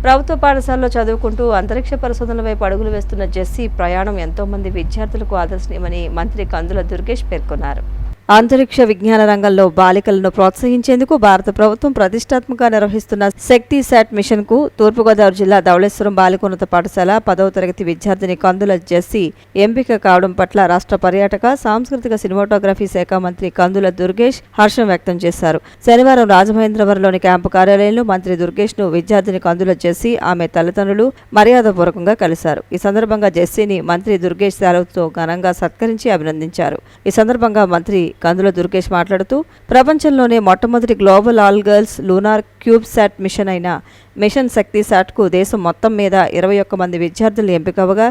ప్రభుత్వ పాఠశాలలో చదువుకుంటూ అంతరిక్ష పరిశోధనల వైపు అడుగులు వేస్తున్న జెస్సీ ప్రయాణం ఎంతో మంది విద్యార్థులకు ఆదర్శనీయమని మంత్రి కందుల దుర్గేష్ పేర్కొన్నారు. అంతరిక్ష విజ్ఞాన రంగంలో బాలికలను ప్రోత్సహించేందుకు భారత ప్రభుత్వం ప్రతిష్టాత్మకంగా నిర్వహిస్తున్న శక్తి శాట్ మిషన్ కు తూర్పుగోదావరి జిల్లా ధవళేశ్వరం బాలికోన్నత పాఠశాల 10వ తరగతి విద్యార్థిని కందుల జెస్సీ ఎంపిక కావడం పట్ల రాష్ట్ర పర్యాటక సాంస్కృతిక సినిమాటోగ్రఫీ శాఖ మంత్రి కందుల దుర్గేష్ హర్షం వ్యక్తం చేశారు. శనివారం రాజమహేంద్రవరంలోని క్యాంపు కార్యాలయంలో మంత్రి దుర్గేష్ ను విద్యార్థిని కందుల జెస్సీ ఆమె తల్లిదండ్రులు మర్యాదపూర్వకంగా కలిశారు. ఈ సందర్భంగా జెస్సీని మంత్రి దుర్గేష్ శాలువాతో ఘనంగా సత్కరించి అభినందించారు. ఈ సందర్భంగా మంత్రి కందుల దుర్గేష్ మాట్లాడుతూ ప్రపంచంలోనే మొట్టమొదటి global all girls lunar cube sat mission అయిన మిషన్ శక్తి శాట్కు దేశం మొత్తం మీద 21 మంది విద్యార్థులు ఎంపికవగా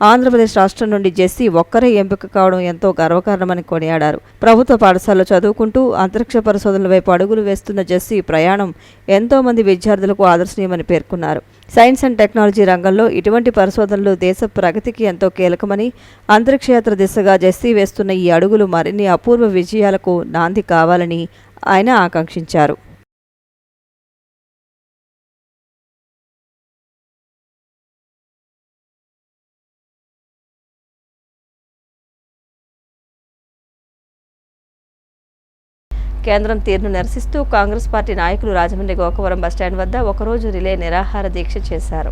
ఆంధ్రప్రదేశ్ రాష్ట్రం నుండి జెస్సీ ఒక్కరే ఎంపిక కావడం ఎంతో గర్వకారణమని కొనియాడారు. ప్రభుత్వ పాఠశాలలో చదువుకుంటూ అంతరిక్ష పరిశోధనల వైపు అడుగులు వేస్తున్న జెస్సీ ప్రయాణం ఎంతో మంది విద్యార్థులకు ఆదర్శనీయమని పేర్కొన్నారు. సైన్స్ అండ్ టెక్నాలజీ రంగంలో ఇటువంటి పరిశోధనలు దేశ ప్రగతికి ఎంతో కీలకమని, అంతరిక్షయాత్ర దిశగా జెస్సీ వేస్తున్న ఈ అడుగులు మరిన్ని అపూర్వ విజయాలకు నాంది కావాలని ఆయన ఆకాంక్షించారు. కేంద్రం తీరును నిరసిస్తూ కాంగ్రెస్ పార్టీ నాయకులు రాజమండ్రి గోకవరం బస్టాండ్ వద్ద ఒకరోజు రిలే నిరాహార దీక్ష చేశారు.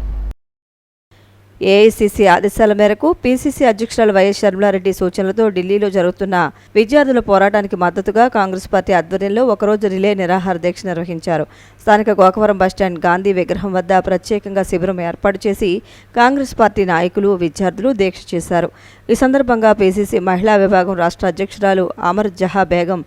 ఏఐసీసీ ఆదేశాల మేరకు పీసీసీ అధ్యక్షురాలు వైఎస్ షర్మిలారెడ్డి సూచనలతో ఢిల్లీలో జరుగుతున్న విద్యార్థుల పోరాటానికి మద్దతుగా కాంగ్రెస్ పార్టీ ఆధ్వర్యంలో ఒకరోజు రిలే నిరాహార దీక్ష నిర్వహించారు. స్థానిక గోకవరం బస్టాండ్ గాంధీ విగ్రహం వద్ద ప్రత్యేకంగా శిబిరం ఏర్పాటు చేసి కాంగ్రెస్ పార్టీ నాయకులు, విద్యార్థులు దీక్ష చేశారు. ఈ సందర్భంగా పీసీసీ మహిళా విభాగం రాష్ట్ర అధ్యక్షురాలు అమర్ జహా బేగం,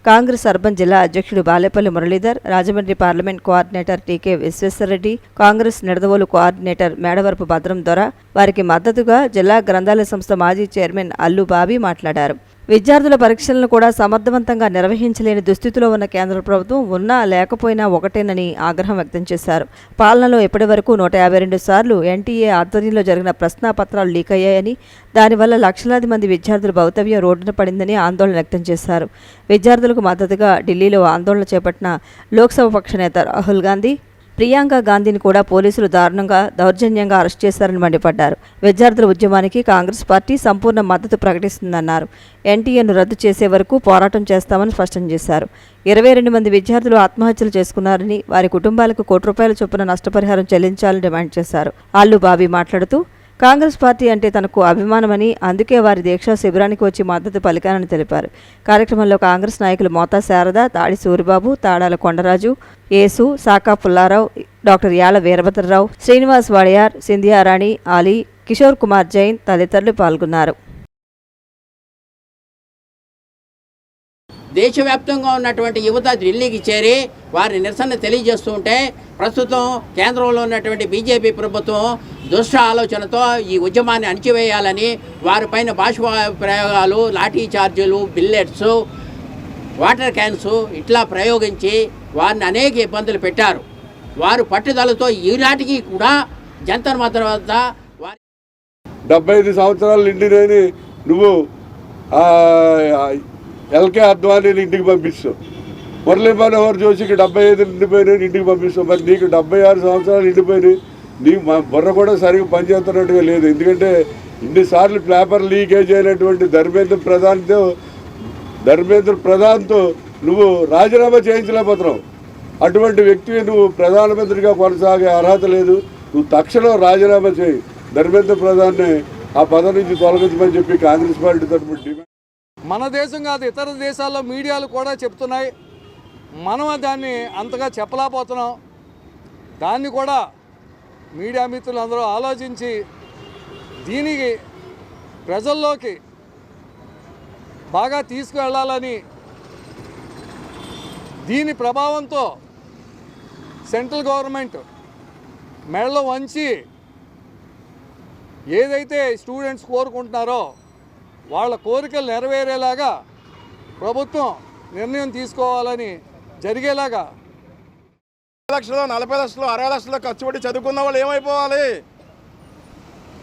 కాంగ్రెస్ అర్బన్ జిల్లా అధ్యక్షుడు బాలేపల్లి మురళీధర్, రాజమండ్రి పార్లమెంట్ కోఆర్డినేటర్ టీకే విశ్వేశ్వరరెడ్డి, కాంగ్రెస్ నిడదవోలు కోఆర్డినేటర్ మేడవరపు భద్రం దొర, వారికి మద్దతుగా జిల్లా గ్రంథాలయ సంస్థ మాజీ చైర్మన్ అల్లు బాబీ మాట్లాడారు. విద్యార్థుల పరీక్షలను కూడా సమర్థవంతంగా నిర్వహించలేని దుస్థితిలో ఉన్న కేంద్ర ప్రభుత్వం ఉన్నా లేకపోయినా ఒకటేనని ఆగ్రహం వ్యక్తం చేశారు. పాలనలో ఇప్పటి వరకు 152 సార్లు ఎన్టీఏ ఆధ్వర్యంలో జరిగిన ప్రశ్నాపత్రాలు లీక్ అయ్యాయని, దానివల్ల లక్షలాది మంది విద్యార్థుల భవితవ్యం రోడ్డున పడిందని ఆందోళన వ్యక్తం చేశారు. విద్యార్థులకు మద్దతుగా ఢిల్లీలో ఆందోళన చేపట్టిన లోక్సభ పక్ష నేత రాహుల్ గాంధీ, ప్రియాంక గాంధీని కూడా పోలీసులు దారుణంగా దౌర్జన్యంగా అరెస్ట్ చేశారని మండిపడ్డారు. విద్యార్థుల ఉద్యమానికి కాంగ్రెస్ పార్టీ సంపూర్ణ మద్దతు ప్రకటిస్తుందన్నారు. ఎన్టీఏను రద్దు చేసే వరకు పోరాటం చేస్తామని స్పష్టం చేశారు. 22 మంది విద్యార్థులు ఆత్మహత్యలు చేసుకున్నారని, వారి కుటుంబాలకు ₹1 చొప్పున నష్టపరిహారం చెల్లించాలని డిమాండ్ చేశారు. అల్లు బాబీ మాట్లాడుతూ కాంగ్రెస్ పార్టీ అంటే తనకు అభిమానమని, అందుకే వారి దీక్షా శిబిరానికి వచ్చి మద్దతు పలికానని తెలిపారు. కార్యక్రమంలో కాంగ్రెస్ నాయకులు మోతా శారద, తాడి సూరిబాబు, తాడాల కొండరాజు, యేసు, సాకా పుల్లారావు, డాక్టర్ యాల వీరభద్రరావు, శ్రీనివాస్ వాడియార్, సింధియారాణి, ఆలీ, కిషోర్ కుమార్ జైన్ తదితరులు పాల్గొన్నారు. దేశవ్యాప్తంగా ఉన్నటువంటి యువత ఢిల్లీకి చేరి వారి నిరసన తెలియజేస్తూ ఉంటే, ప్రస్తుతం కేంద్రంలో ఉన్నటువంటి బీజేపీ ప్రభుత్వం దుష్ట ఆలోచనతో ఈ ఉద్యమాన్ని అణిచివేయాలని వారిపైన బాష్ప ప్రయోగాలు, లాఠీ చార్జీలు, బిల్లెట్స్, వాటర్ క్యాన్స్ ఇట్లా ప్రయోగించి వారిని అనేక ఇబ్బందులు పెట్టారు. వారు పట్టుదలతో ఈనాటికి కూడా జంతర్ మంతర్ వద్ద 75 సంవత్సరాలు నిండినని నువ్వు ఎల్కే అద్వానీని ఇంటికి పంపిస్తావు, మురళీ మనోహర్ జోషికి 75 నిండిపోయినాయి ఇంటికి పంపిస్తావు. మరి నీకు 76 సంవత్సరాలు నిండిపోయినాయి, నీకు బుర్ర కూడా సరిగ్గా పనిచేస్తున్నట్టుగా లేదు. ఎందుకంటే ఇన్నిసార్లు పేపర్ లీకేజ్ అయినటువంటి ధర్మేంద్ర ప్రధాన్తో నువ్వు రాజీనామా చేయించలేకపోతున్నావు. అటువంటి వ్యక్తివి నువ్వు ప్రధానమంత్రిగా కొనసాగే అర్హత లేదు. నువ్వు తక్షణం రాజీనామా చేయి, ధర్మేంద్ర ప్రధాన్ని ఆ పదవి నుంచి తొలగించమని చెప్పి కాంగ్రెస్ పార్టీ తరఫున డిమాండ్. మన దేశం కాదు, ఇతర దేశాల్లో మీడియాలు కూడా చెప్తున్నాయి. మనం దాన్ని అంతగా చెప్పలేకపోతున్నాం. దాన్ని కూడా మీడియా మిత్రులు అందరూ ఆలోచించి దీనికి ప్రజల్లోకి బాగా తీసుకువెళ్ళాలని, దీని ప్రభావంతో సెంట్రల్ గవర్నమెంట్ మెడలో వంచి ఏదైతే స్టూడెంట్స్ కోరుకుంటున్నారో వాళ్ళ కోరికలు నెరవేరేలాగా ప్రభుత్వం నిర్ణయం తీసుకోవాలని, జరిగేలాగా 30 లక్షలు, 40 లక్షలు, 60 లక్షలు ఖర్చు పెట్టి చదువుకున్న వాళ్ళు ఏమైపోవాలి?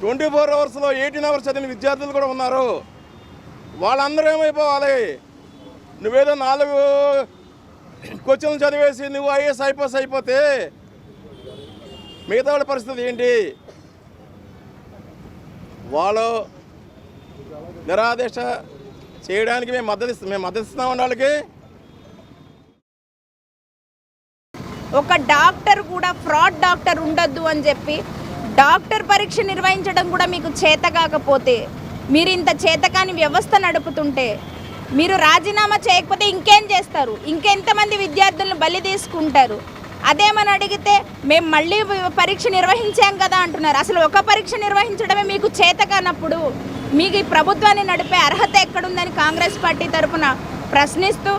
24 అవర్స్లో 18 అవర్స్ చదివిన విద్యార్థులు కూడా ఉన్నారు. వాళ్ళందరూ ఏమైపోవాలి? నువ్వేదో 4 క్వశ్చన్లు చదివేసి నువ్వు ఐఏఎస్ ఐపీఎస్ అయిపోతే మిగతా వాళ్ళ పరిస్థితి ఏంటి? వాళ్ళు నిరాదేశ చేయడానికి మేము మద్దతు ఇస్తున్నాం వాళ్ళకి. ఒక డాక్టర్ కూడా ఫ్రాడ్ డాక్టర్ ఉండొద్దు అని చెప్పి డాక్టర్ పరీక్ష నిర్వహించడం కూడా మీకు చేత కాకపోతే, మీరు ఇంత చేతకాని వ్యవస్థ నడుపుతుంటే, మీరు రాజీనామా చేయకపోతే ఇంకేం చేస్తారు? ఇంకెంతమంది విద్యార్థులను బలి తీసుకుంటారు? అదేమని అడిగితే మేము మళ్ళీ పరీక్ష నిర్వహించాం కదా అంటున్నారు. అసలు ఒక పరీక్ష నిర్వహించడమే మీకు చేత కానప్పుడు మీకు ఈ ప్రభుత్వాన్ని నడిపే అర్హత ఎక్కడుందని కాంగ్రెస్ పార్టీ తరఫున ప్రశ్నిస్తూ,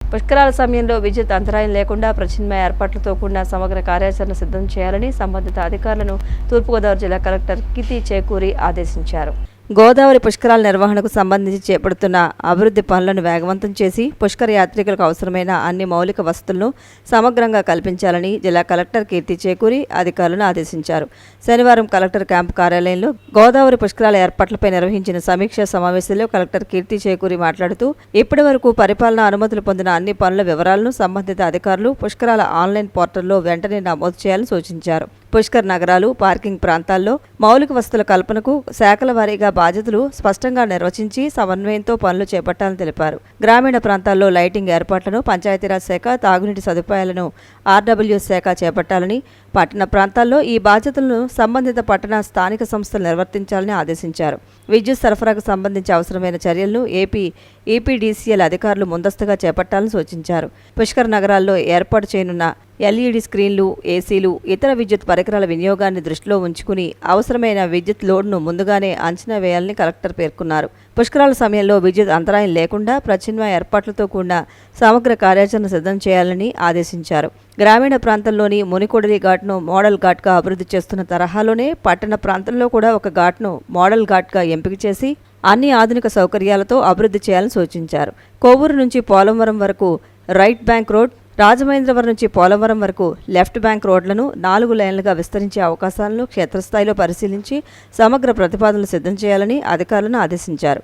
పుష్కరాల సమయంలో విద్యుత్ అంతరాయం లేకుండా ప్రత్యామ్నాయ ఏర్పాట్లతో కూడిన సమగ్ర కార్యాచరణ సిద్ధం చేయాలని సంబంధిత అధికారులను తూర్పుగోదావరి జిల్లా కలెక్టర్ కీర్తి చేకూరి ఆదేశించారు. గోదావరి పుష్కరాల నిర్వహణకు సంబంధించి చేపడుతున్న అభివృద్ధి పనులను వేగవంతం చేసి పుష్కర యాత్రికులకు అవసరమైన అన్ని మౌలిక వసతులను సమగ్రంగా కల్పించాలని జిల్లా కలెక్టర్ కీర్తి చేకూరి అధికారులను ఆదేశించారు. శనివారం కలెక్టర్ క్యాంపు కార్యాలయంలో గోదావరి పుష్కరాల ఏర్పాట్లపై నిర్వహించిన సమీక్షా సమావేశంలో కలెక్టర్ కీర్తి చేకూరి మాట్లాడుతూ, ఇప్పటి వరకు పరిపాలనా అనుమతులు పొందిన అన్ని పనుల వివరాలను సంబంధిత అధికారులు పుష్కరాల ఆన్లైన్ పోర్టల్లో వెంటనే నమోదు చేయాలని సూచించారు. పుష్కర్ నగరాలు, పార్కింగ్ ప్రాంతాల్లో మౌలిక వసతుల కల్పనకు శాఖల వారీగా బాధ్యతలు స్పష్టంగా నిర్వచించి సమన్వయంతో పనులు చేపట్టాలని తెలిపారు. గ్రామీణ ప్రాంతాల్లో లైటింగ్ ఏర్పాట్లను పంచాయతీరాజ్ శాఖ, తాగునీటి సదుపాయాలను ఆర్డబ్ల్యూ శాఖ చేపట్టాలని, పట్టణ ప్రాంతాల్లో ఈ బాధ్యతలను సంబంధిత పట్టణ స్థానిక సంస్థలు నిర్వర్తించాలని ఆదేశించారు. విద్యుత్ సరఫరాకు సంబంధించి అవసరమైన చర్యలను ఈపీడీసీఎల్ అధికారులు ముందస్తుగా చేపట్టాలని సూచించారు. పుష్కర్ నగరాల్లో ఏర్పాటు చేయనున్న ఎల్ఈడి స్క్రీన్లు, ఏసీలు, ఇతర విద్యుత్ పరికరాల వినియోగాన్ని దృష్టిలో ఉంచుకుని అవసరమైన విద్యుత్ లోడ్ను ముందుగానే అంచనా వేయాలని కలెక్టర్ పేర్కొన్నారు. పుష్కరాల సమయంలో విద్యుత్ అంతరాయం లేకుండా ప్రత్యామ్నాయ ఏర్పాట్లతో కూడిన సమగ్ర కార్యాచరణ సిద్ధం చేయాలని ఆదేశించారు. గ్రామీణ ప్రాంతంలోని మునికొడలి ఘాట్ను మోడల్ ఘాట్గా అభివృద్ధి చేస్తున్న తరహాలోనే పట్టణ ప్రాంతంలో కూడా ఒక ఘాట్ను మోడల్ ఘాట్గా ఎంపిక చేసి అన్ని ఆధునిక సౌకర్యాలతో అభివృద్ధి చేయాలని సూచించారు. కొవ్వూరు నుంచి పోలవరం వరకు రైట్ బ్యాంక్ రోడ్, రాజమహేంద్రవరం నుంచి పోలవరం వరకు లెఫ్ట్ బ్యాంక్ రోడ్లను 4 లైన్లుగా విస్తరించే అవకాశాలను క్షేత్రస్థాయిలో పరిశీలించి సమగ్ర ప్రతిపాదనలు సిద్ధం చేయాలని అధికారులను ఆదేశించారు.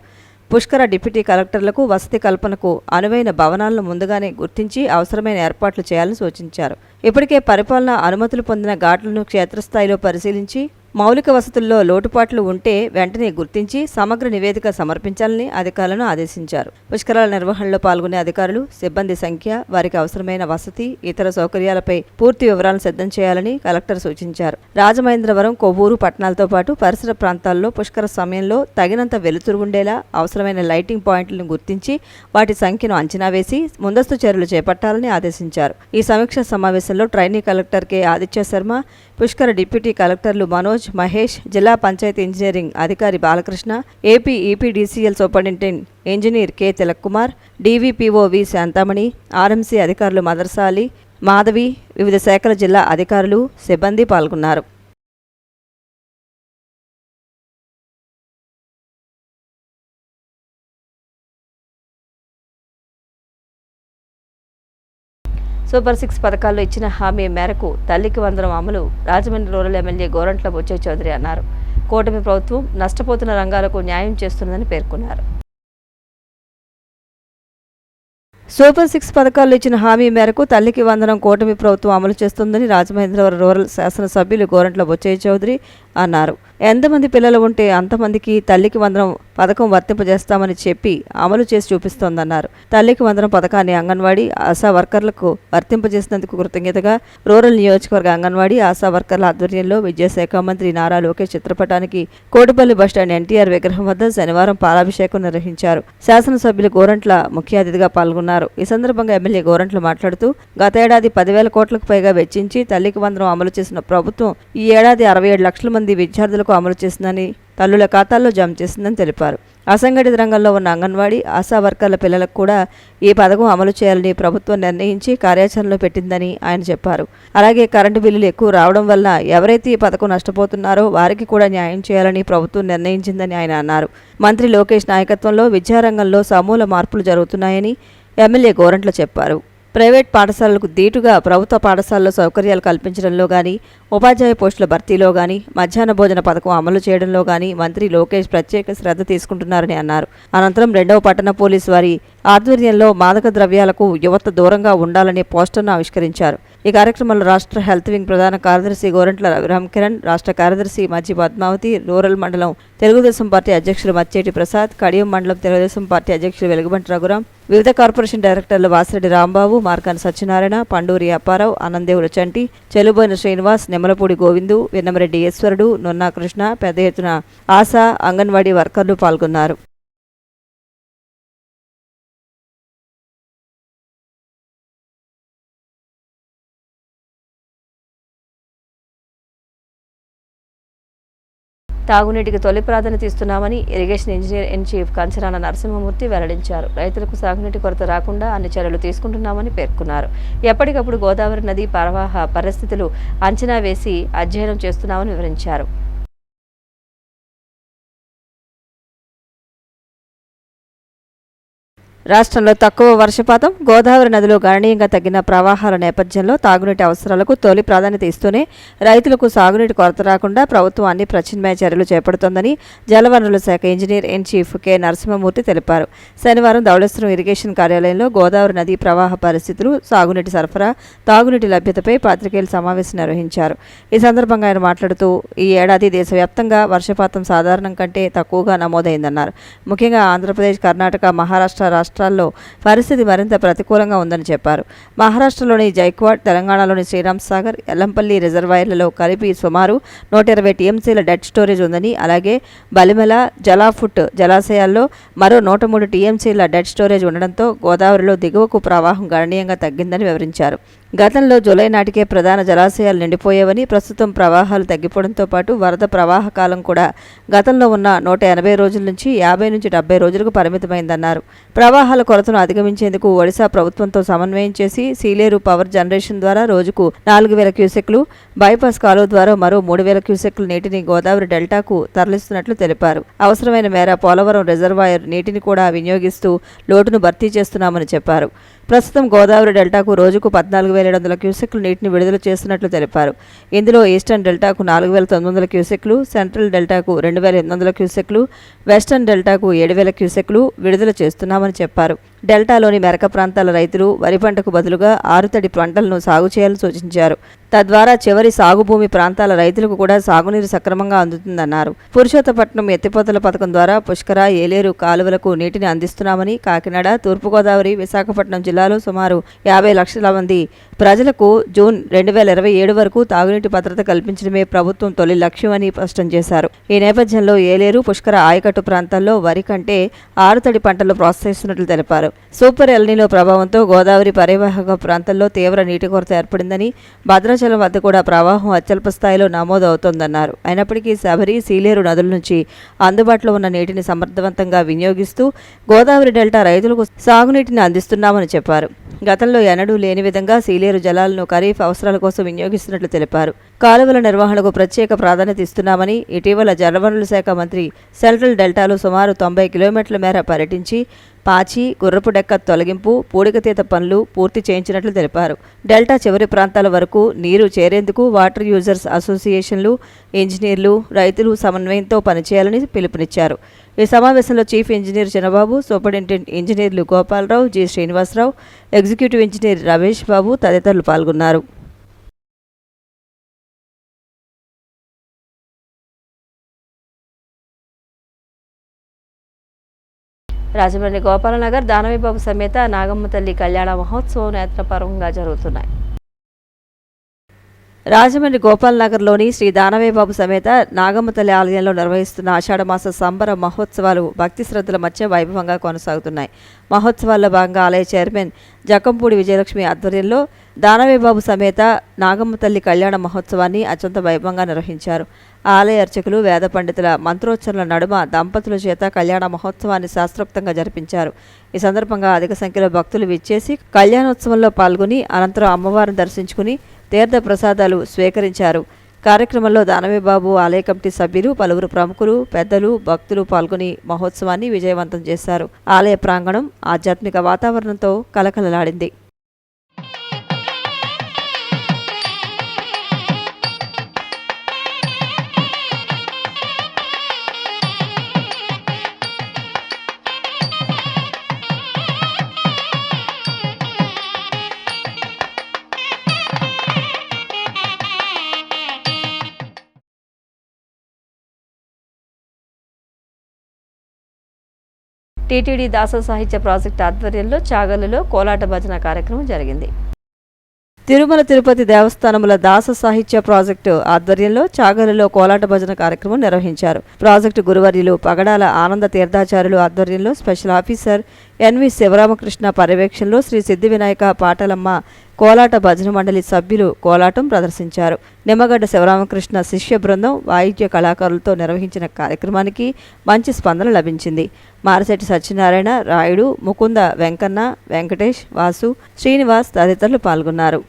పుష్కర డిప్యూటీ కలెక్టర్లకు వసతి కల్పనకు అనువైన భవనాలను ముందుగానే గుర్తించి అవసరమైన ఏర్పాట్లు చేయాలని సూచించారు. ఇప్పటికే పరిపాలన అనుమతులు పొందిన ఘాట్లను క్షేత్రస్థాయిలో పరిశీలించి మౌలిక వసతుల్లో లోటుపాట్లు ఉంటే వెంటనే గుర్తించి సమగ్ర నివేదిక సమర్పించాలని అధికారులను ఆదేశించారు. పుష్కరాల నిర్వహణలో పాల్గొనే అధికారులు, సిబ్బంది సంఖ్య, వారికి అవసరమైన వసతి, ఇతర సౌకర్యాలపై పూర్తి వివరాలను సిద్ధం చేయాలని కలెక్టర్ సూచించారు. రాజమహేంద్రవరం, కొవ్వూరు పట్టణాలతో పాటు పరిసర ప్రాంతాల్లో పుష్కర సమయంలో తగినంత వెలుతురు ఉండేలా అవసరమైన లైటింగ్ పాయింట్లను గుర్తించి వాటి సంఖ్యను అంచనా వేసి ముందస్తు చర్యలు చేపట్టాలని ఆదేశించారు. ఈ సమీక్షా సమావేశంలో trainee collector K Aditya Sharma, Pushkara deputy కలెక్టర్లు మనోజ్, మహేష్, జిల్లా పంచాయతీ ఇంజనీరింగ్ అధికారి Balakrishna, AP EPDCL superintendent engineer K Tilak Kumar, DVPO V Santhamani, RMC అధికారులు మదర్సాలి, మాధవి, వివిధ శాఖల జిల్లా అధికారులు, సిబ్బంది పాల్గొన్నారు. సూపర్ 6 పథకాల్లో ఇచ్చిన హామీ మేరకు తల్లికి వందనం అమలు రాజమండ్రి రూరల్ ఎమ్మెల్యే గోరంట్ల బుచ్చయ్య చౌదరి అన్నారు. కూటమి ప్రభుత్వం నష్టపోతున్న రంగాలకు న్యాయం చేస్తున్నదని పేర్కొన్నారు. సూపర్ 6 పథకాల్లో ఇచ్చిన హామీ మేరకు తల్లికి వందనం కూటమి ప్రభుత్వం అమలు చేస్తుందని రాజమహేంద్రవరం రూరల్ శాసనసభ్యులు గోరంట్ల బుచ్చయ్య చౌదరి అన్నారు. ఎంతమంది పిల్లలు ఉంటే అంతమందికి తల్లికి వందనం పథకం వర్తింపజేస్తామని చెప్పి అమలు చేసి చూపిస్తోందన్నారు. తల్లికి వందనం పథకాన్ని అంగన్వాడీ, ఆశా వర్కర్లకు వర్తింపజేసినందుకు కృతజ్ఞతగా రూరల్ నియోజకవర్గ అంగన్వాడీ, ఆశా వర్కర్ల ఆధ్వర్యంలో విద్యాశాఖ మంత్రి నారా లోకేష్ చిత్రపటానికి కోటిపల్లి బస్టాండ్ ఎన్టీఆర్ విగ్రహం వద్ద శనివారం పాలాభిషేకం నిర్వహించారు. శాసనసభ్యులు గోరంట్ల ముఖ్య అతిథిగా పాల్గొన్నారు. ఈ సందర్భంగా ఎమ్మెల్యే గోరంట్ల మాట్లాడుతూ, గతేడాది 10,000 కోట్లకు పైగా వెచ్చించి తల్లికి వందనం అమలు చేసిన ప్రభుత్వం ఈ ఏడాది 67 లక్షల మంది విద్యార్థులకు అమలు చేసిందని, తల్లుల ఖాతాల్లో జమ చేసిందని తెలిపారు. అసంఘటిత రంగంలో ఉన్న అంగన్వాడీ, ఆశా వర్కర్ల పిల్లలకు కూడా ఈ పథకం అమలు చేయాలని ప్రభుత్వం నిర్ణయించి కార్యాచరణలో పెట్టిందని ఆయన చెప్పారు. అలాగే కరెంటు బిల్లులు ఎక్కువ రావడం వల్ల ఎవరైతే ఈ పథకం నష్టపోతున్నారో వారికి కూడా న్యాయం చేయాలని ప్రభుత్వం నిర్ణయించిందని ఆయన అన్నారు. మంత్రి లోకేష్ నాయకత్వంలో విద్యారంగంలో సమూల మార్పులు జరుగుతున్నాయని ఎమ్మెల్యే గోరంట్ల చెప్పారు. ప్రైవేట్ పాఠశాలలకు దీటుగా ప్రభుత్వ పాఠశాలలో సౌకర్యాలు కల్పించడంలో కానీ, ఉపాధ్యాయ పోస్టుల భర్తీలో కానీ, మధ్యాహ్న భోజన పథకం అమలు చేయడంలో కానీ మంత్రి లోకేష్ ప్రత్యేక శ్రద్ధ తీసుకుంటున్నారని అన్నారు. అనంతరం 2వ పట్టణ పోలీసు వారి ఆధ్వర్యంలో మాదక ద్రవ్యాలకు యువత దూరంగా ఉండాలనే పోస్టర్ను ఆవిష్కరించారు. ఈ కార్యక్రమంలో రాష్ట్ర హెల్త్ వింగ్ ప్రధాన కార్యదర్శి గోరంట్ల రామకిరణ్, రాష్ట్ర కార్యదర్శి మజ్జి పద్మావతి, రూరల్ మండలం తెలుగుదేశం పార్టీ అధ్యక్షులు మచ్చేటి ప్రసాద్, కడియం మండలం తెలుగుదేశం పార్టీ అధ్యక్షులు వెలుగుబంటి రఘురాం, వివిధ కార్పొరేషన్ డైరెక్టర్లు వాసిరెడ్డి రాంబాబు, మార్కాని సత్యనారాయణ, పండూరి అప్పారావు, ఆనందేవుల చంటి, చెలుబోయిన శ్రీనివాస్, నిమ్మలపూడి గోవిందు, విన్నమరెడ్డి ఈశ్వరుడు, నొన్నా కృష్ణ, పెద్ద ఎత్తున ఆశా, అంగన్వాడీ వర్కర్లు పాల్గొన్నారు. తాగునీటికి తొలి ప్రాధాన్యత ఇస్తున్నామని irrigation engineer in chief Kancharala Narasimhamurthy వెల్లడించారు. రైతులకు సాగునీటి కొరత రాకుండా అన్ని చర్యలు తీసుకుంటున్నామని పేర్కొన్నారు. ఎప్పటికప్పుడు గోదావరి నది ప్రవాహ పరిస్థితులు అంచనా వేసి అధ్యయనం చేస్తున్నామని వివరించారు. రాష్ట్రంలో తక్కువ వర్షపాతం, గోదావరి నదిలో గణనీయంగా తగ్గిన ప్రవాహాల నేపథ్యంలో తాగునీటి అవసరాలకు తొలి ప్రాధాన్యత ఇస్తూనే రైతులకు సాగునీటి కొరత రాకుండా ప్రభుత్వం అన్ని ప్రత్యామ్నాయ చర్యలు చేపడుతోందని జలవనరుల శాఖ engineer in chief K Narasimhamurthy తెలిపారు. శనివారం ధవళేశ్వరం ఇరిగేషన్ కార్యాలయంలో గోదావరి నది ప్రవాహ పరిస్థితులు, సాగునీటి సరఫరా, తాగునీటి లభ్యతపై పాత్రికేయుల సమావేశం నిర్వహించారు. ఈ సందర్భంగా ఆయన మాట్లాడుతూ ఈ ఏడాది దేశవ్యాప్తంగా వర్షపాతం సాధారణం కంటే తక్కువగా నమోదైందన్నారు. ముఖ్యంగా ఆంధ్రప్రదేశ్, కర్ణాటక, మహారాష్ట్ర రాష్ట్రాల్లో పరిస్థితి మరింత ప్రతికూలంగా ఉందని చెప్పారు. మహారాష్ట్రలోని జైక్వాడ్, తెలంగాణలోని శ్రీరామ్ సాగర్, ఎల్లంపల్లి రిజర్వాయర్లలో కలిపి సుమారు 120 టీఎంసీల డెడ్ స్టోరేజ్ ఉందని, అలాగే బలిమల, జలాఫుట్ జలాశయాల్లో మరో 103 టీఎంసీల డెడ్ స్టోరేజ్ ఉండడంతో గోదావరిలో దిగువకు ప్రవాహం గణనీయంగా తగ్గిందని వివరించారు. గతంలో జూలై నాటికే ప్రధాన జలాశయాలు నిండిపోయేవని, ప్రస్తుతం ప్రవాహాలు తగ్గిపోవడంతో పాటు వరద ప్రవాహ కాలం కూడా గతంలో ఉన్న 180 రోజుల నుంచి 50 నుంచి 70 రోజులకు పరిమితమైందన్నారు. ప్రవాహాల కొరతను అధిగమించేందుకు ఒడిశా ప్రభుత్వంతో సమన్వయం చేసి సీలేరు పవర్ జనరేషన్ ద్వారా రోజుకు 4000 క్యూసెక్లు, బైపాస్ కాలువ ద్వారా మరో 3000 క్యూసెక్ల నీటిని గోదావరి డెల్టాకు తరలిస్తున్నట్లు తెలిపారు. అవసరమైన మేర పోలవరం రిజర్వాయర్ నీటిని కూడా వినియోగిస్తూ లోటును భర్తీ చేస్తున్నామని చెప్పారు. ప్రస్తుతం గోదావరి డెల్టాకు రోజుకు 14,700 క్యూసెక్లు నీటిని విడుదల చేస్తున్నట్లు తెలిపారు. ఇందులో ఈస్టర్న్ డెల్టాకు 4,900 క్యూసెక్లు, సెంట్రల్ డెల్టాకు 2,800 క్యూసెక్లు, వెస్టర్న్ డెల్టాకు 7,000 క్యూసెక్లు విడుదల చేస్తున్నామని చెప్పారు. డెల్టాలోని మెరక ప్రాంతాల రైతులు వరి పంటకు బదులుగా ఆరుతడి పంటలను సాగు చేయాలని సూచించారు. తద్వారా చివరి సాగు భూమి ప్రాంతాల రైతులకు కూడా సాగునీరు సక్రమంగా అందుతుందన్నారు. పురుషోత్తపట్నం ఎత్తిపోతల పథకం ద్వారా పుష్కర, ఏలేరు కాలువలకు నీటిని అందిస్తున్నామని, కాకినాడ, తూర్పుగోదావరి, విశాఖపట్నం జిల్లాలో సుమారు 50 లక్షల మంది ప్రజలకు జూన్ 2027 వరకు తాగునీటి భద్రత కల్పించడమే ప్రభుత్వం తొలి లక్ష్యమని స్పష్టం చేశారు. ఈ నేపథ్యంలో ఏలేరు, పుష్కర ఆయకట్టు ప్రాంతాల్లో వరి కంటే ఆరుతడి పంటలు ప్రోత్సహిస్తున్నట్లు తెలిపారు. సూపర్ ఎల్నినో ప్రభావంతో గోదావరి పరివాహక ప్రాంతాల్లో తీవ్ర నీటి కొరత ఏర్పడిందని, భద్రాచలం వద్ద కూడా ప్రవాహం అత్యల్ప స్థాయిలో నమోదవుతోందన్నారు. అయినప్పటికీ శబరి, సీలేరు నదుల నుంచి అందుబాటులో ఉన్న నీటిని సమర్థవంతంగా వినియోగిస్తూ గోదావరి డెల్టా రైతులకు సాగునీటిని అందిస్తున్నామని చెప్పారు. గతంలో ఎన్నడూ లేని విధంగా సీలేరు జలాలను ఖరీఫ్ అవసరాల కోసం వినియోగిస్తున్నట్లు తెలిపారు. కాలువల నిర్వహణకు ప్రత్యేక ప్రాధాన్యత ఇస్తున్నామని, ఇటీవల జలవనరుల శాఖ మంత్రి సెంట్రల్ డెల్టాలో సుమారు 90 కిలోమీటర్ల మేర పర్యటించి పాచి, గుర్రపు డెక్క తొలగింపు, పూడికతీత పనులు పూర్తి చేయించినట్లు తెలిపారు. డెల్టా చివరి ప్రాంతాల వరకు నీరు చేరేందుకు వాటర్ యూజర్స్ అసోసియేషన్లు, ఇంజనీర్లు, రైతులు సమన్వయంతో పనిచేయాలని పిలుపునిచ్చారు. ఈ సమావేశంలో చీఫ్ ఇంజనీర్ చిన్నబాబు, సూపరింటెండెంట్ ఇంజనీర్లు Gopalarao, G Srinivasarao, executive engineer Ramesh Babu తదితరులు పాల్గొన్నారు. రాజమండ్రి గోపాలనగర్ దానవిబాబు సమేత నాగమ్మ తల్లి కళ్యాణ మహోత్సవం నేత్రపరంగా జరుగుతున్నాయి. రాజమండ్రి గోపాలనగర్లోని శ్రీ దానవేబాబు సమేత నాగమ్మ తల్లి ఆలయంలో నిర్వహిస్తున్న ఆషాఢమాస సంబర మహోత్సవాలు భక్తి శ్రద్ధల మధ్య వైభవంగా కొనసాగుతున్నాయి. మహోత్సవాల్లో భాగంగా ఆలయ చైర్మన్ జకంపూడి విజయలక్ష్మి ఆధ్వర్యంలో దానవేబాబు సమేత నాగమ్మ తల్లి కళ్యాణ మహోత్సవాన్ని అత్యంత వైభవంగా నిర్వహించారు. ఆలయ అర్చకులు, వేద పండితుల మంత్రోచ్చరణల నడుమ దంపతుల చేత కళ్యాణ మహోత్సవాన్ని శాస్త్రోక్తంగా జరిపించారు. ఈ సందర్భంగా అధిక సంఖ్యలో భక్తులు విచ్చేసి కళ్యాణోత్సవంలో పాల్గొని అనంతరం అమ్మవారిని దర్శించుకుని తీర్థ ప్రసాదాలు స్వీకరించారు. కార్యక్రమంలో దానవేబాబు ఆలయ కమిటీ సభ్యులు, పలువురు ప్రముఖులు, పెద్దలు, భక్తులు పాల్గొని మహోత్సవాన్ని విజయవంతం చేశారు. ఆలయ ప్రాంగణం ఆధ్యాత్మిక వాతావరణంతో కలకలలాడింది. టీటీడీ దాస సాహిత్య ప్రాజెక్టు ఆధ్వర్యంలో చాగల్లులో కోలాట భజన కార్యక్రమం జరిగింది. తిరుమల తిరుపతి దేవస్థానముల దాస సాహిత్య ప్రాజెక్టు ఆధ్వర్యంలో చాగల్లులో కోలాట భజన కార్యక్రమం నిర్వహించారు. ప్రాజెక్టు గురువర్యులు పగడాల ఆనంద తీర్థాచార్యులు ఆధ్వర్యంలో స్పెషల్ ఆఫీసర్ ఎన్వి శివరామకృష్ణ పర్యవేక్షణలో శ్రీ సిద్ధి వినాయక పాటలమ్మ కోలాట భజన మండలి సభ్యులు కోలాటం ప్రదర్శించారు. నిమ్మగడ్డ శివరామకృష్ణ శిష్య బృందం వాయిద్య కళాకారులతో నిర్వహించిన కార్యక్రమానికి మంచి స్పందన లభించింది. మారశెట్టి సత్యనారాయణ, రాయుడు, ముకుంద, వెంకన్న, వెంకటేష్, వాసు, శ్రీనివాస్ తదితరులు పాల్గొన్నారు.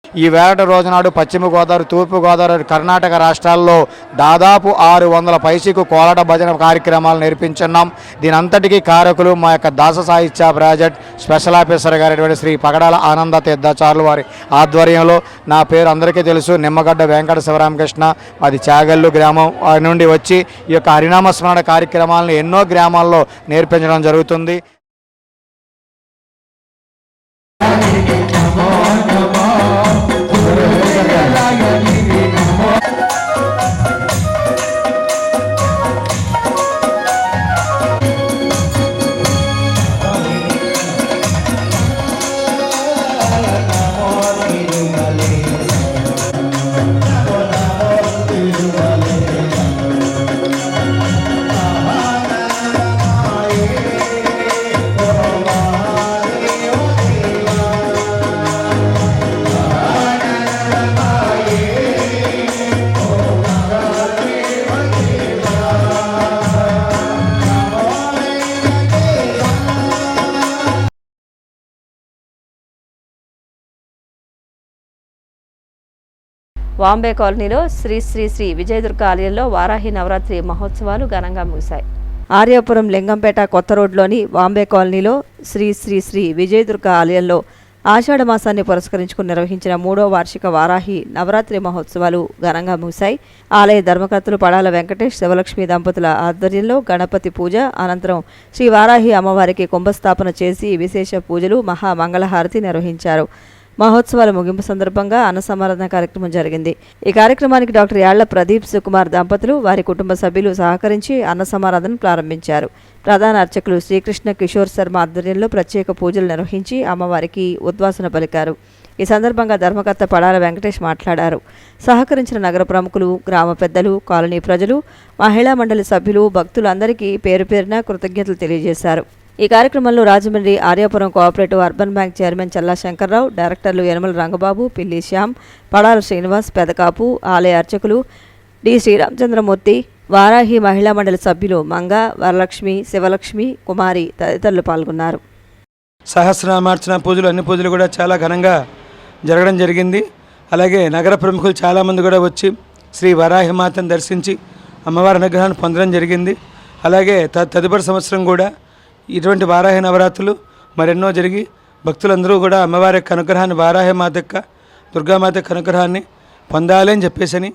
ఈ వేట రోజునాడు పశ్చిమ గోదావరి, తూర్పు గోదావరి, కర్ణాటక రాష్ట్రాల్లో దాదాపు 600 పైసీకు కోలాట భజన కార్యక్రమాలు నేర్పించున్నాం. దీని అంతటికీ కారకులు మా యొక్క దాస సాహిత్య ప్రాజెక్ట్ స్పెషల్ ఆఫీసర్ గారైనటువంటి శ్రీ పగడాల ఆనంద తీర్థాచార్యులు వారి ఆధ్వర్యంలో. నా పేరు అందరికీ తెలుసు, నిమ్మగడ్డ వెంకట శివరామకృష్ణ. అది చాగల్లు గ్రామం నుండి వచ్చి ఈ యొక్క హరినామస్మరణ కార్యక్రమాలను ఎన్నో గ్రామాల్లో నేర్పించడం జరుగుతుంది. వాంబే కాలనీలో శ్రీ శ్రీ శ్రీ విజయదుర్గ ఆలయంలో వారాహి నవరాత్రి మహోత్సవాలు ఘనంగా ముగిశాయి. ఆర్యాపురం లింగంపేట కొత్త రోడ్లోని వాంబే కాలనీలో శ్రీ శ్రీ శ్రీ విజయదుర్గ ఆలయంలో ఆషాఢ మాసాన్ని పురస్కరించుకుని నిర్వహించిన 3వ వార్షిక వారాహి నవరాత్రి మహోత్సవాలు ఘనంగా ముగిశాయి. ఆలయ ధర్మకర్తలు పడాల వెంకటేష్, శివలక్ష్మి దంపతుల ఆధ్వర్యంలో గణపతి పూజ అనంతరం శ్రీ వారాహి అమ్మవారికి కుంభస్థాపన చేసి విశేష పూజలు, మహామంగళహారతి నిర్వహించారు. మహోత్సవాల ముగింపు సందర్భంగా అన్న సమారాధన కార్యక్రమం జరిగింది. ఈ కార్యక్రమానికి డాక్టర్ యాళ్ల ప్రదీప్ సుకుమార్ దంపతులు, వారి కుటుంబ సభ్యులు సహకరించి అన్న సమారాధన ప్రారంభించారు. ప్రధాన అర్చకులు శ్రీకృష్ణ కిషోర్ శర్మ ఆధ్వర్యంలో ప్రత్యేక పూజలు నిర్వహించి అమ్మవారికి ఉద్వాసన పలికారు. ఈ సందర్భంగా ధర్మకర్త పడాల వెంకటేష్ మాట్లాడారు. సహకరించిన నగర ప్రముఖులు, గ్రామ పెద్దలు, కాలనీ ప్రజలు, మహిళా మండలి సభ్యులు, భక్తులందరికీ పేరు పేరున కృతజ్ఞతలు తెలియజేశారు. ఈ కార్యక్రమంలో Rajahmundry Aryapuram cooperative urban bank chairman Challa Shankarrao, డైరెక్టర్లు యనమల రంగబాబు, పిల్లి శ్యామ్, పడాల శ్రీనివాస్, పెదకాపు, ఆలయ అర్చకులు డి శ్రీరామచంద్రమూర్తి, వారాహి మహిళా మండలి సభ్యులు మంగ, వరలక్ష్మి, శివలక్ష్మి, కుమారి తదితరులు పాల్గొన్నారు. సహస్రనామార్చన పూజలు, అన్ని పూజలు కూడా చాలా ఘనంగా జరగడం జరిగింది. అలాగే నగర ప్రముఖులు చాలామంది కూడా వచ్చి శ్రీ వరాహి మాతను దర్శించి అమ్మవారి అనుగ్రహాన్ని పొందడం జరిగింది. అలాగే తదుపరి సంవత్సరం కూడా ఇటువంటి వారాహి నవరాత్రులు మరెన్నో జరిగి భక్తులందరూ కూడా అమ్మవారి యొక్క అనుగ్రహాన్ని, వారాహి మాత యొక్క, దుర్గామాత యొక్క అనుగ్రహాన్ని పొందాలి అని చెప్పేసి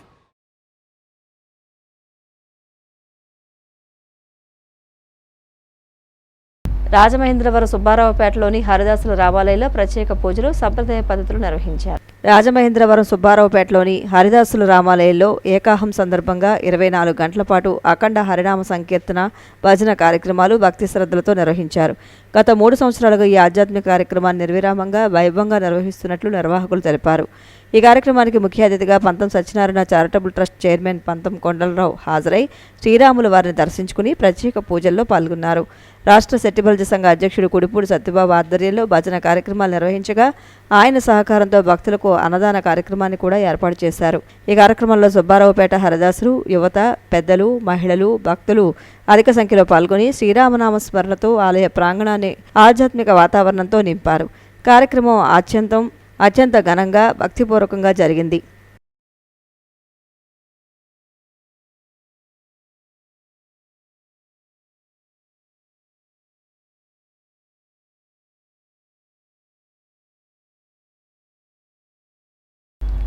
రాజమహేంద్రవరం సుబ్బారావుపేటలోని హరిదాసుల రామాలయంలో ప్రత్యేక పూజలు, సంప్రదాయ పద్ధతులు నిర్వహించారు. రాజమహేంద్రవరం సుబ్బారావుపేటలోని హరిదాసుల రామాలయంలో ఏకాహం సందర్భంగా 24 గంటల పాటు అఖండ హరినామ సంకీర్తన, భజన కార్యక్రమాలు భక్తి శ్రద్ధలతో నిర్వహించారు. గత 3 సంవత్సరాలుగా ఈ ఆధ్యాత్మిక కార్యక్రమాన్ని నిర్విరామంగా వైభవంగా నిర్వహిస్తున్నట్లు నిర్వాహకులు తెలిపారు. ఈ కార్యక్రమానికి ముఖ్య అతిథిగా పంతం సత్యనారాయణ చారిటబుల్ ట్రస్ట్ చైర్మన్ పంతం కొండలరావు హాజరై శ్రీరాముల వారిని దర్శించుకుని ప్రత్యేక పూజల్లో పాల్గొన్నారు. రాష్ట్ర సెట్టిబల్జ సంఘ అధ్యక్షుడు కుడిపూడి సత్యబాబు ఆధ్వర్యంలో భజన కార్యక్రమాలు నిర్వహించగా ఆయన సహకారంతో భక్తులకు అన్నదాన కార్యక్రమాన్ని కూడా ఏర్పాటు చేశారు. ఈ కార్యక్రమంలో సుబ్బారావుపేట హరిదాసులు, యువత, పెద్దలు, మహిళలు, భక్తులు అధిక సంఖ్యలో పాల్గొని శ్రీరామనామ స్మరణతో ఆలయ ప్రాంగణాన్ని ఆధ్యాత్మిక వాతావరణంతో నింపారు. కార్యక్రమం అత్యంత ఘనంగా, భక్తిపూర్వకంగా జరిగింది.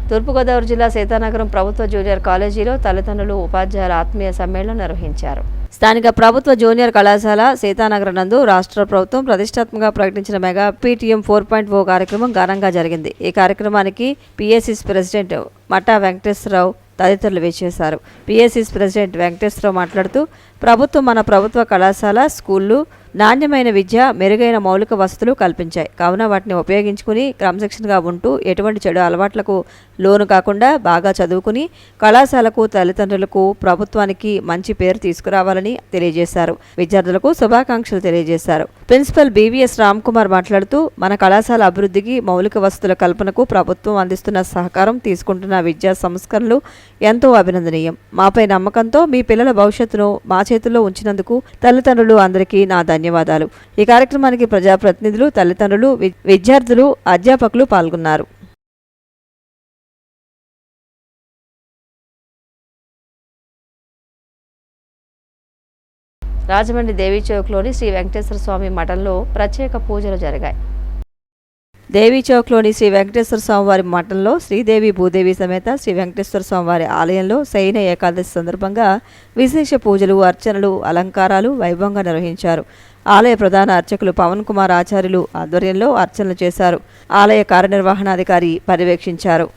తూర్పుగోదావరి జిల్లా సీతానగరం ప్రభుత్వ జూనియర్ కాలేజీలో తల్లిదండ్రులు, ఉపాధ్యాయుల ఆత్మీయ సమ్మేళనం నిర్వహించారు. స్థానిక ప్రభుత్వ జూనియర్ కళాశాల సీతానగరం నందు రాష్ట్ర ప్రభుత్వం ప్రతిష్టాత్మకంగా ప్రకటించిన మెగా PTM 4.0 కార్యక్రమం ఘనంగా జరిగింది. ఈ కార్యక్రమానికి PSC's ప్రెసిడెంట్ మట్టా వెంకటేశ్వరరావు తదితరులు విచ్చేశారు. PSC's ప్రెసిడెంట్ వెంకటేశ్వరరావు మాట్లాడుతూ ప్రభుత్వం మన ప్రభుత్వ కళాశాల, స్కూళ్ళు నాణ్యమైన విద్య, మెరుగైన మౌలిక వసతులు కల్పించాయి. కావున వాటిని ఉపయోగించుకుని క్రమశిక్షణగా ఉంటూ ఎటువంటి చెడు అలవాట్లకు లోను కాకుండా బాగా చదువుకుని కళాశాలకు, తల్లిదండ్రులకు, ప్రభుత్వానికి మంచి పేరు తీసుకురావాలని తెలియజేశారు. విద్యార్థులకు శుభాకాంక్షలు తెలియజేశారు. ప్రిన్సిపల్ బీవీఎస్ రామ్ కుమార్ మాట్లాడుతూ, మన కళాశాల అభివృద్ధికి, మౌలిక వసతుల కల్పనకు ప్రభుత్వం అందిస్తున్న సహకారం, తీసుకుంటున్న విద్యా సంస్కరణలు ఎంతో అభినందనీయం. మాపై నమ్మకంతో మీ పిల్లల భవిష్యత్తును మా చేతుల్లో ఉంచినందుకు తల్లిదండ్రులు అందరికీ నా ధన్యవాదాలు. ఈ కార్యక్రమానికి ప్రజాప్రతినిధులు, తల్లిదండ్రులు, విద్యార్థులు, అధ్యాపకులు పాల్గొన్నారు. రాజమండ్రి దేవీ చౌక్లోని శ్రీ వెంకటేశ్వర స్వామి మఠంలో ప్రత్యేక పూజలు జరిగాయి. దేవీ చౌక్లోని శ్రీ వెంకటేశ్వర స్వామివారి మఠంలో శ్రీదేవి భూదేవి సమేత శ్రీ వెంకటేశ్వర స్వామివారి ఆలయంలో శయన ఏకాదశి సందర్భంగా విశేష పూజలు, అర్చనలు, అలంకారాలు వైభవంగా నిర్వహించారు. ఆలయ ప్రధాన అర్చకులు పవన్ కుమార్ ఆచార్యులు ఆధ్వర్యంలో అర్చనలు చేశారు. ఆలయ కార్యనిర్వహణాధికారి పర్యవేక్షించారు.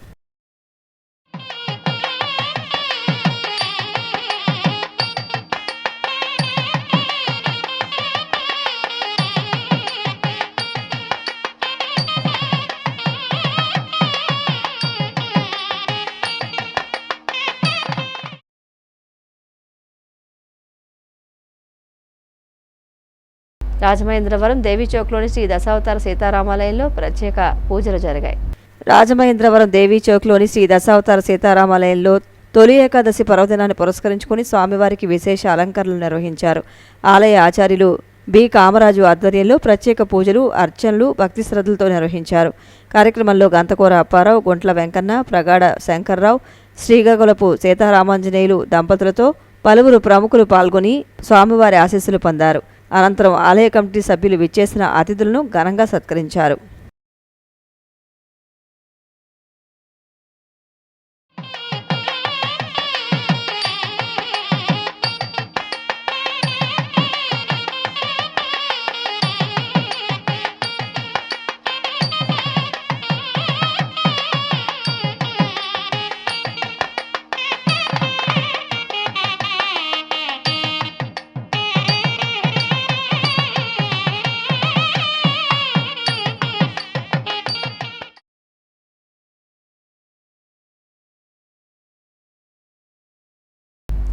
రాజమహేంద్రవరం దేవీ చౌక్లోని శ్రీ దశావతార సీతారామాలయంలో ప్రత్యేక పూజలు జరిగాయి. రాజమహేంద్రవరం దేవీ చౌక్లోని శ్రీ దశావతార సీతారామాలయంలో తొలి ఏకాదశి పర్వదినాన్ని పురస్కరించుకుని స్వామివారికి విశేష అలంకరణలు నిర్వహించారు. ఆలయ ఆచార్యులు బి కామరాజు ఆధ్వర్యంలో ప్రత్యేక పూజలు, అర్చనలు భక్తి శ్రద్ధలతో నిర్వహించారు. కార్యక్రమంలో గంతకూర అప్పారావు, గుంట్ల వెంకన్న, ప్రగాఢ శంకర్రావు, శ్రీగగులపు సీతారామాంజనేయులు దంపతులతో పలువురు ప్రముఖులు పాల్గొని స్వామివారి ఆశీస్సులు పొందారు. అనంతరం ఆలయ కమిటీ సభ్యులు విచ్చేసిన అతిథులను ఘనంగా సత్కరించారు.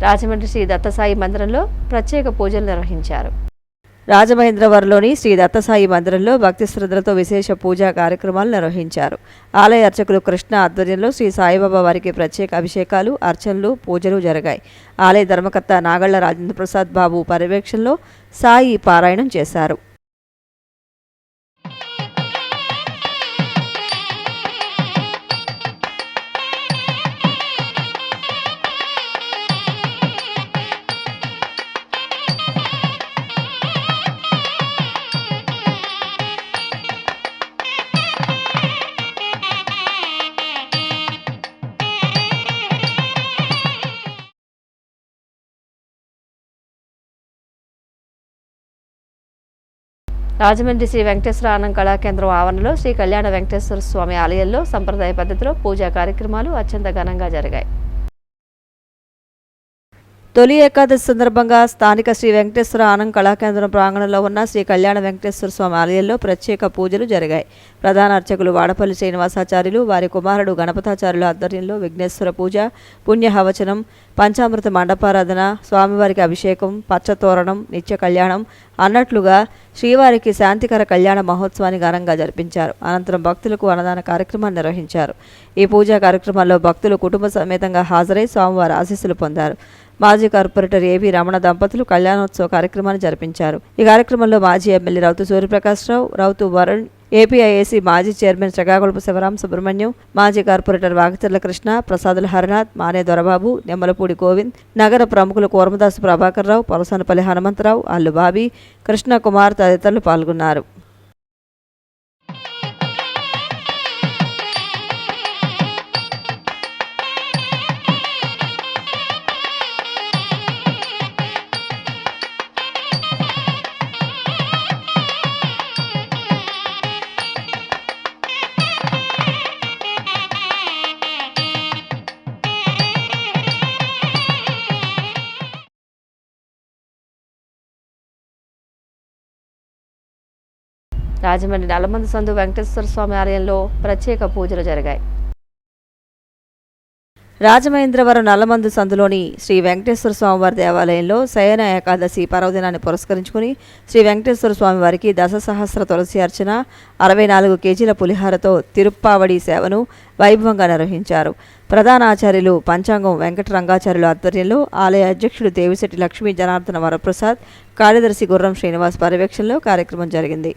రాజమండ్రి శ్రీ దత్తసాయి మందిరంలో ప్రత్యేక పూజలు నిర్వహించారు. రాజమహేంద్రవరంలోని శ్రీ దత్తసాయి మందిరంలో భక్తి శ్రద్ధలతో విశేష పూజా కార్యక్రమాలు నిర్వహించారు. ఆలయ అర్చకులు కృష్ణ ఆధ్వర్యంలో శ్రీ సాయిబాబా వారికి ప్రత్యేక అభిషేకాలు, అర్చనలు, పూజలు జరిగాయి. ఆలయ ధర్మకర్త నాగళ్ల రాజేంద్ర ప్రసాద్ బాబు పర్యవేక్షణలో సాయి పారాయణం చేశారు. రాజమండ్రి శ్రీ వెంకటేశ్వర ఆనంద్ కళాకేంద్రం ఆవరణలో శ్రీ కళ్యాణ వెంకటేశ్వర స్వామి ఆలయంలో సంప్రదాయ పద్ధతిలో పూజా కార్యక్రమాలు అత్యంత ఘనంగా జరిగాయి. తొలి ఏకాదశి సందర్భంగా స్థానిక శ్రీ వెంకటేశ్వర ఆనంద్ కళాకేంద్రం ప్రాంగణంలో ఉన్న శ్రీ కళ్యాణ వెంకటేశ్వర స్వామి ఆలయంలో ప్రత్యేక పూజలు జరిగాయి. ప్రధాన అర్చకులు వాడపల్లి శ్రీనివాసాచార్యులు, వారి కుమారుడు గణపతాచార్యుల ఆధ్వర్యంలో విఘ్నేశ్వర పూజ, పుణ్యహవచనం, పంచామృత మండపారాధన, స్వామివారికి అభిషేకం, పచ్చతోరణం, నిత్య కళ్యాణం అన్నట్లుగా శ్రీవారికి శాంతికర కళ్యాణ మహోత్సవాన్ని ఘనంగా జరిపించారు. అనంతరం భక్తులకు అన్నదాన కార్యక్రమాన్ని నిర్వహించారు. ఈ పూజా కార్యక్రమాల్లో భక్తులు కుటుంబ సమేతంగా హాజరై స్వామివారి ఆశీస్సులు పొందారు. మాజీ కార్పొరేటర్ ఏవి రమణ దంపతులు కళ్యాణోత్సవ కార్యక్రమాన్ని జరిపించారు. ఈ కార్యక్రమంలో మాజీ ఎమ్మెల్యే రౌతు సూర్యప్రకాశ్రావు, రౌతు వరుణ్, ఏపీఐఏసీ మాజీ చైర్మన్ శ్రీకాకుళపు శివరాం సుబ్రహ్మణ్యం, మాజీ కార్పొరేటర్ వాగచర్ల కృష్ణ, ప్రసాదుల హరినాథ్, మానే దొరబాబు, నిమ్మలపూడి గోవింద్, నగర ప్రముఖులు కోరమదాసు ప్రభాకర్ రావు, పొలసనపల్లి హనుమంతరావు, అల్లు బాబీ, కృష్ణకుమార్ తదితరులు పాల్గొన్నారు. రాజమండ్రి నల్లమంద సందు వెంకటేశ్వర స్వామి ఆలయంలో ప్రత్యేక పూజలు జరిగాయి. రాజమహేంద్రవరం నల్లమందు సందులోని శ్రీ వెంకటేశ్వర స్వామివారి దేవాలయంలో శయన ఏకాదశి పర్వదినాన్ని పురస్కరించుకుని శ్రీ వెంకటేశ్వర స్వామివారికి దశసహస్ర తులసి అర్చన 64 కేజీల పులిహారతో తిరుప్పావడి సేవను వైభవంగా నిర్వహించారు. ప్రధాన ఆచార్యులు పంచాంగం వెంకటరంగాచార్యుల ఆధ్వర్యంలో ఆలయ అధ్యక్షుడు దేవిశెట్టి లక్ష్మీ జనార్దన వరప్రసాద్, కార్యదర్శి గుర్రం శ్రీనివాస్ పర్యవేక్షణలో కార్యక్రమం జరిగింది.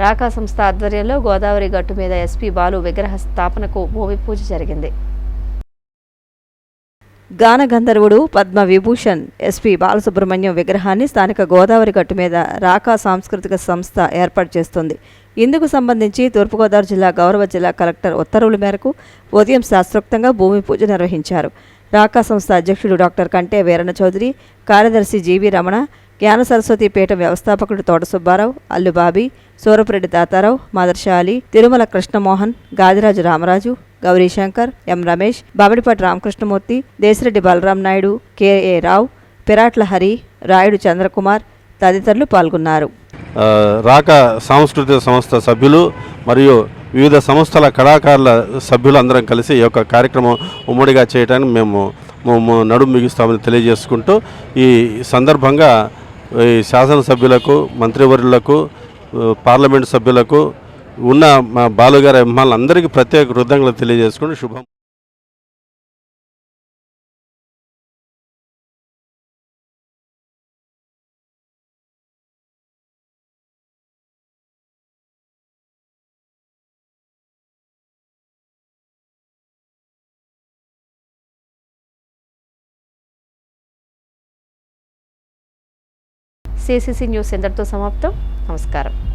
రాకా సంస్థ ఆధ్వర్యంలో గోదావరి గట్టు మీద ఎస్పీ బాలు విగ్రహ స్థాపనకు భూమి పూజ జరిగింది. గాన గంధర్వుడు పద్మ విభూషణ్ ఎస్పీ బాలసుబ్రహ్మణ్యం విగ్రహాన్ని స్థానిక గోదావరి గట్టు మీద రాకా సాంస్కృతిక సంస్థ ఏర్పాటు చేస్తుంది. ఇందుకు సంబంధించి తూర్పుగోదావరి జిల్లా గౌరవ జిల్లా కలెక్టర్ ఉత్తర్వుల మేరకు ఉదయం శాస్త్రోక్తంగా భూమి పూజ నిర్వహించారు. రాకా సంస్థ అధ్యక్షుడు డాక్టర్ కంటే వీరణ చౌదరి, కార్యదర్శి జీవి రమణ, జ్ఞాన సరస్వతి పీఠం వ్యవస్థాపకుడు తోట సుబ్బారావు, అల్లుబాబి, సూరపురెడ్డి తాతారావు, మదర్షా అలీ, తిరుమల కృష్ణమోహన్, గాదిరాజు రామరాజు, గౌరీశంకర్, ఎం రమేష్, బాబడిపాటి రామకృష్ణమూర్తి, దేశిరెడ్డి బలరాం నాయుడు, కెఏ రావు, పిరాట్ల హరి, రాయుడు చంద్రకుమార్ తదితరులు పాల్గొన్నారు. రాకా సాంస్కృతిక సంస్థ సభ్యులు మరియు వివిధ సంస్థల కళాకారుల సభ్యులు అందరం కలిసి ఈ యొక్క కార్యక్రమం ఉమ్మడిగా చేయడానికి మేము నడుము బిగిస్తామని తెలియజేసుకుంటూ ఈ సందర్భంగా ఈ శాసనసభ్యులకు, మంత్రివర్యులకు, పార్లమెంటు సభ్యులకు ఉన్న మా బాలుగారి అభిమానులందరికీ ప్రత్యేక కృతజ్ఞతలు తెలియజేసుకుంటూ శుభం. సిసిసి న్యూస్ ఇంతటితో సమాప్తం. నమస్కారం.